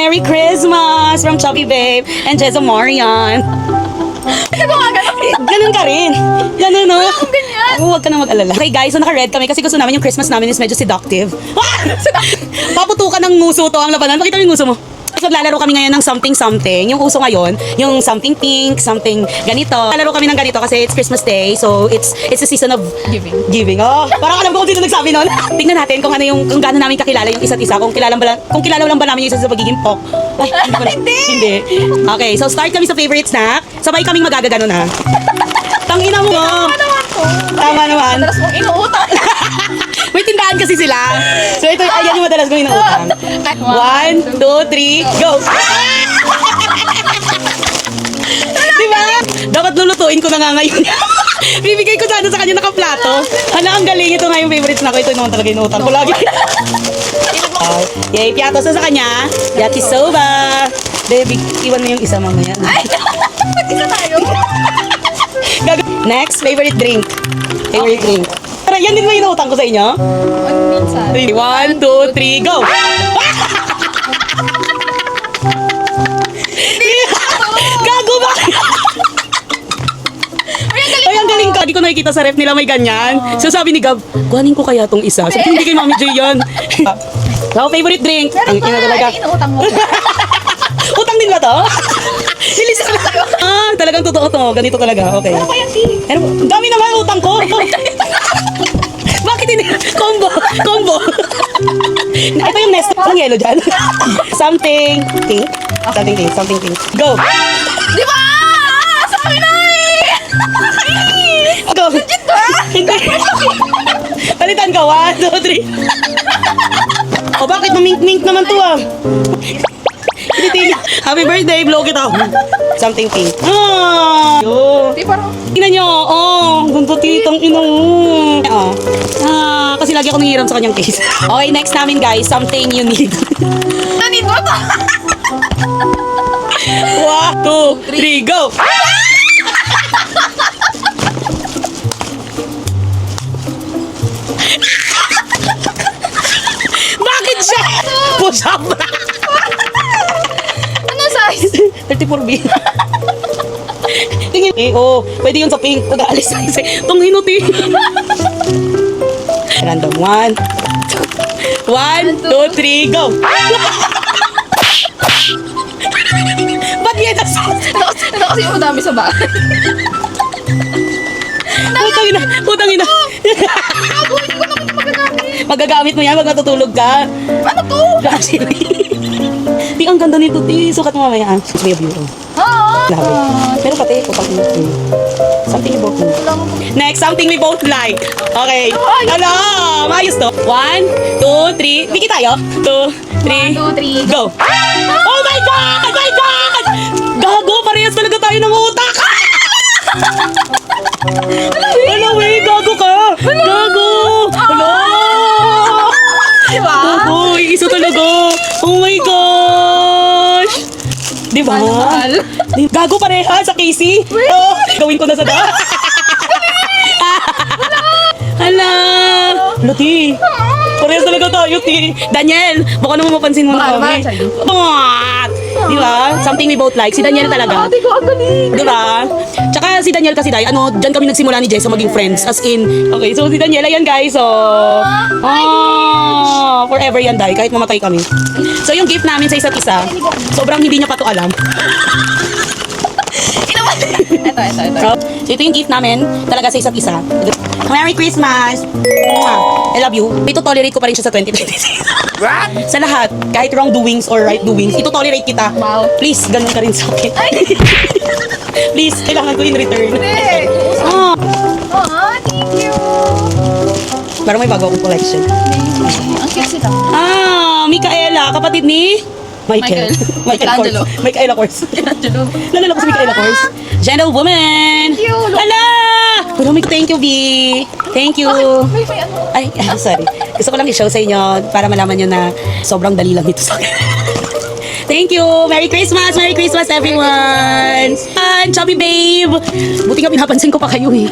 Merry Christmas from Chubby Babe and Jezza Marian. Ganun ka rin. Ganun, no? Ganyan. Huwag ka na mag-alala. Okay guys, so naka-red kami kasi gusto namin yung Christmas namin is medyo seductive. Paputukan ng nguso to ang labanan. Pakita mo yung nguso mo. So, lalaro kami ngayon ng something-something. Yung uso ngayon, yung something pink, something ganito. Lalaro kami ng ganito kasi it's Christmas Day. So, it's a season of giving. Oh, parang alam ko kung sino nagsabi nun. Tingnan natin kung ano yung, kung gaano namin kakilala yung isa't isa. Kung kilala lang ba namin yung isa sa pagiging pok. Ay, hindi. Okay, so start kami sa favorite snack. Sabay kaming magagano na. Tangina mo. Tama naman. Madalas mong inuutang. May tindahan kasi sila. So ito, ayan yung madalas kong inuutang. 1, 2, 3, go! Diba? Dapat lulutuin ko na nga ngayon. Bibigay ko sana sa kanya nakaplato. Hala, ang galing. Ito nga yung favorite snack ko. Ito naman talaga inuutang ko lagi. Yay, piatos na sa kanya. Yakisoba. Baby, iwan mo yung isa mamaya. Isa tayo. Next, favorite drink. Favorite drink. Tara, yan din mo inuutang ko sa inyo? Minsan. 1, 2, 3, go! Gago ba? Ay, ang galing ka. Di ko nakikita sa ref nila may ganyan. So sabi ni Gab, kuhanin ko kaya tong isa. Sabi ko, hindi kay Mami J yan. So, favorite drink. Ang ina talaga. Inuutang mo. Utang din ba to? Bilis ka. Talagang totoo to. Ganito talaga. Okay. Ano kaya, T? Pero, ang dami naman utang ko. Bakit hindi? Combo. Ito yung nest. Ang yellow dyan. Something pink. Something pink. Go. Di ba? Sabi na eh! Go. Legit ba? Hindi. Palitan ka. 1, 2, 3. O bakit? Mamink-mink naman to ah. Happy birthday, blow kita. Something pink. Di parang... Ina nyo, ganito titang ina mo. Kasi lagi ako nangiram sa kanyang case. Okay, next namin guys, something you need. Nanid mo to? 1, 2, 3, go! Bakit siya? Push up! Ano size? 34B. Tingin, pwede yun sa pink. Pag-aalis na isa. Itong hinuti. Random. 1, 2, 3, go! Ba't yan na Ito kasi yung madami sa bahay. Putang ina. Buhin ko naman magagamit. Magagamit mo yan pag natutulog ka. Ano to? Actually. Di, ang ganda nito, ti. Sukat mo mamaya. May bureau. Labi. Pero pati, putang ina. Something we both like. Next, something we both like. Okay. Hello! Maayos to. 1, 2, 3. Biki tayo. 2, 3. 1, 2, 3. Go! Oh my God! Oh my God! Gago! Parehas talaga tayo ng utak! Hello, eh! Gago ka! Gago! Hello! Diba? Gago! Iisa talaga! Oh my gosh! Diba? Mahal. Gago pareha sa Casey! Oh, gawin ko na sa Hala! Luti! Parehas talaga tayo, Ti. Daniel, baka naman mapansin mo na kami. What? Di ba? Something we both like. Si Daniel talaga. Ate ko, ang galing. Di ba? Tsaka si Daniel kasi dahil, dyan kami nagsimula ni Jessa maging friends. As in, okay, so si Daniel, ayan guys, so, forever yan dahil, kahit mamatay kami. So yung gift namin sa isa't isa, sobrang hindi niya pa to alam. Ito. So ito yung gift namin talaga sa isa't isa. Merry Christmas! I love you. Ito-tolerate ko pa rin siya sa 2026. What? Sa lahat, kahit wrongdoings or right doings, ito-tolerate kita. Wow. Please, ganun ka rin sa akin. Please, kailangan ko in return. Hindi. Ah, Thank you. parang may bago akong collection. Ang cute sila. Micaela, kapatid ni Michael. Michelangelo. Michaela Kors. Michelangelo. Nalala ko si Micaela Kors. Gentlewoman! Thank you. Hala! Pero thank you, B. Thank you. May ano? Ay, sorry. Gusto ko lang i-show sa inyo para malaman nyo na sobrang dali lang dito sa akin. Thank you! Merry Christmas! Merry Christmas, everyone! And Chubby Babe! Buti nga pinapansin ko pa kayo eh.